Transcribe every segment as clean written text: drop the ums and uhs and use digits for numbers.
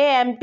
AMP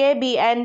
KBN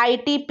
ITP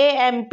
AMP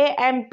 AMP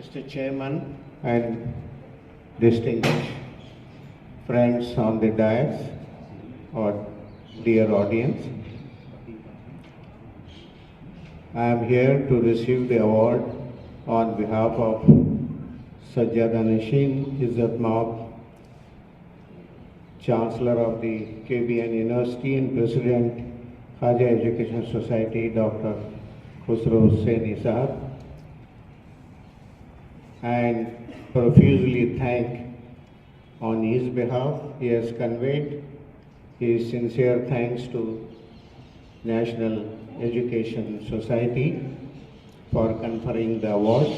Mr. Chairman and distinguished friends on the dais or dear audience, I am here to receive the award on behalf of Sajjada Nashin Izzat Maab, Chancellor of the KBN University and President Khaja Education Society, Dr. Khusro Hussaini Sahab, and profusely thank on his behalf. He has conveyed his sincere thanks to National Education Society for conferring the award.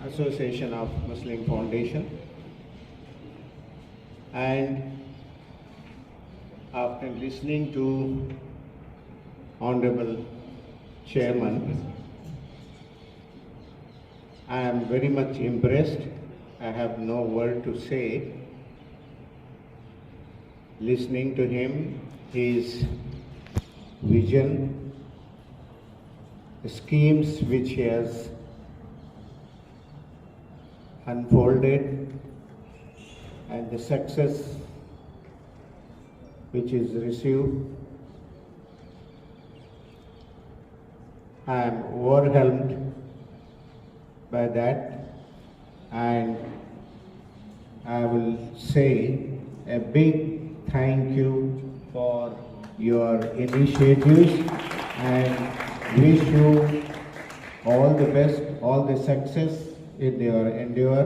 Association of Muslim Foundation. And after listening to Honorable Chairman, I am very much impressed. I have no word to say. Listening to him, his vision, schemes which he has unfolded, and the success which is received, I am overwhelmed by that, and I will say a big thank you for your initiatives and wish you all the best, all the success in your endeavor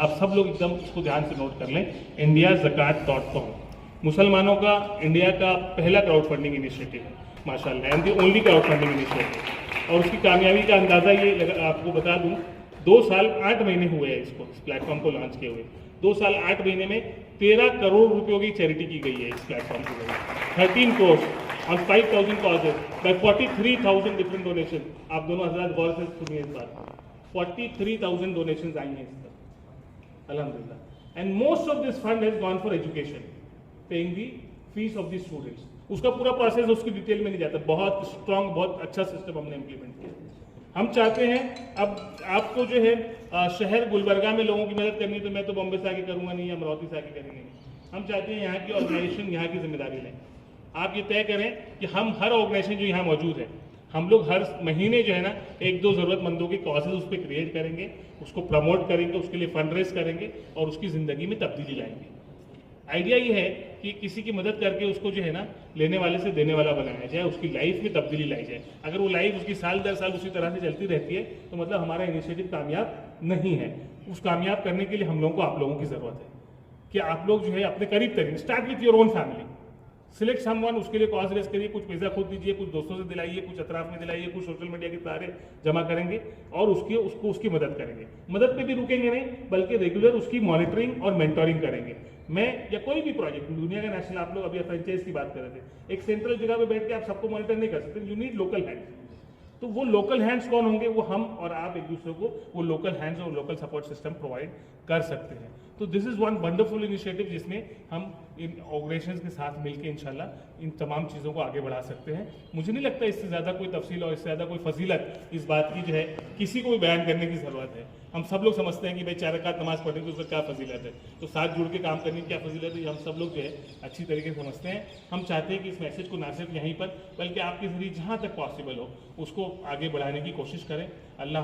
आप सब लोग एकदम इसको ध्यान से note कर लें, indiazakat.com मुसलमानों का इंडिया का पहला क्राउड फंडिंग इनिशिएटिव है माशाल्लाह, and the only crowd funding initiative. और उसकी कामयाबी का अंदाज़ा ये आपको बता दूं, 2 साल 8 महीने हुए हैं इसको, इस प्लेटफॉर्म को लॉन्च किए हुए। 2 साल 8 महीने में 13 करोड़ रुपयों की चैरिटी की गई है इस प्लेटफॉर्म के जरिए, 13 करोड़ और 5,000 कॉजेज बाय 43,000 डिफरेंट डोनेशन। आप दोनों हजरात गौर से सुनिए इस बात, 43,000 डोनेशन आई हैं इस पर अल्हम्दुलिल्लाह। And most of this fund has gone for education, paying the fees of the students. उसका पूरा प्रोसेस उसकी डिटेल में नहीं जाता, बहुत स्ट्रांग बहुत अच्छा सिस्टम हमने इम्प्लीमेंट किया। हम चाहते हैं अब आपको जो है शहर गुलबर्गा में लोगों की मदद करनी है, तो मैं तो बॉम्बे से आके करूंगा नहीं, अमरावती से आके करेंगे नहीं। हम चाहते हैं यहाँ की ऑर्गेनाइजेशन यहाँ की जिम्मेदारी लें। आप ये तय करें कि हम हर ऑर्गेनाइजेशन जो यहाँ मौजूद है, हम लोग हर महीने जो है ना 1-2 ज़रूरतमंदों के कॉजेज उस पर क्रिएट करेंगे, उसको प्रमोट करेंगे, उसके लिए फंड रेज करेंगे और उसकी ज़िंदगी में तब्दीली लाएंगे। आइडिया ये है कि किसी की मदद करके उसको जो है ना लेने वाले से देने वाला बनाया जाए, उसकी लाइफ में तब्दीली लाई जाए। अगर वो लाइफ उसकी साल दर साल उसी तरह से चलती रहती है तो मतलब हमारा इनिशिएटिव कामयाब नहीं है। उस कामयाब करने के लिए हम लोगों को आप लोगों की ज़रूरत है कि आप लोग जो है अपने करीब तरीन, start with your own family, select someone, उसके लिए कॉज रेस करिए, कुछ पैसा खुद दीजिए, कुछ दोस्तों से दिलाइए, कुछ अतराफ में दिलाइए, कुछ सोशल मीडिया के सहारे जमा करेंगे और उसकी मदद करेंगे। मदद पे भी रुकेंगे नहीं, बल्कि रेगुलर उसकी मॉनिटरिंग और मेंटोरिंग करेंगे। मैं या कोई भी प्रोजेक्ट दुनिया का नेशनल, आप लोग अभी फ्रेंचाइज की बात कर रहे थे, एक सेंट्रल जगह पे बैठ के आप सबको मॉनिटर नहीं कर सकते, यू नीड लोकल हैंड्स। तो वो लोकल हैंड्स कौन होंगे? वो हम और आप एक दूसरे को वो लोकल हैंड्स और लोकल सपोर्ट सिस्टम प्रोवाइड कर सकते हैं। तो this is one wonderful initiative जिसमें हम इन ऑर्गेनाइजेशंस के साथ मिलकर इंशाल्लाह इन तमाम चीज़ों को आगे बढ़ा सकते हैं। मुझे नहीं लगता इससे ज़्यादा कोई तफसील और इससे ज़्यादा कोई फजीलत इस बात की जो है किसी को भी बयान करने की ज़रूरत है। हम सब लोग समझते हैं कि भाई 4 रकात नमाज पढ़ने की उसका क्या फजीलत है, तो साथ जुड़ के काम करने की क्या फजीलत है, ये हम सब लोग जो है अच्छी तरीके से समझते हैं। हम चाहते हैं कि इस मैसेज को ना सिर्फ यहीं पर बल्कि आपके ज़रिए जहाँ तक पॉसिबल हो उसको आगे बढ़ाने की कोशिश करें। अल्लाह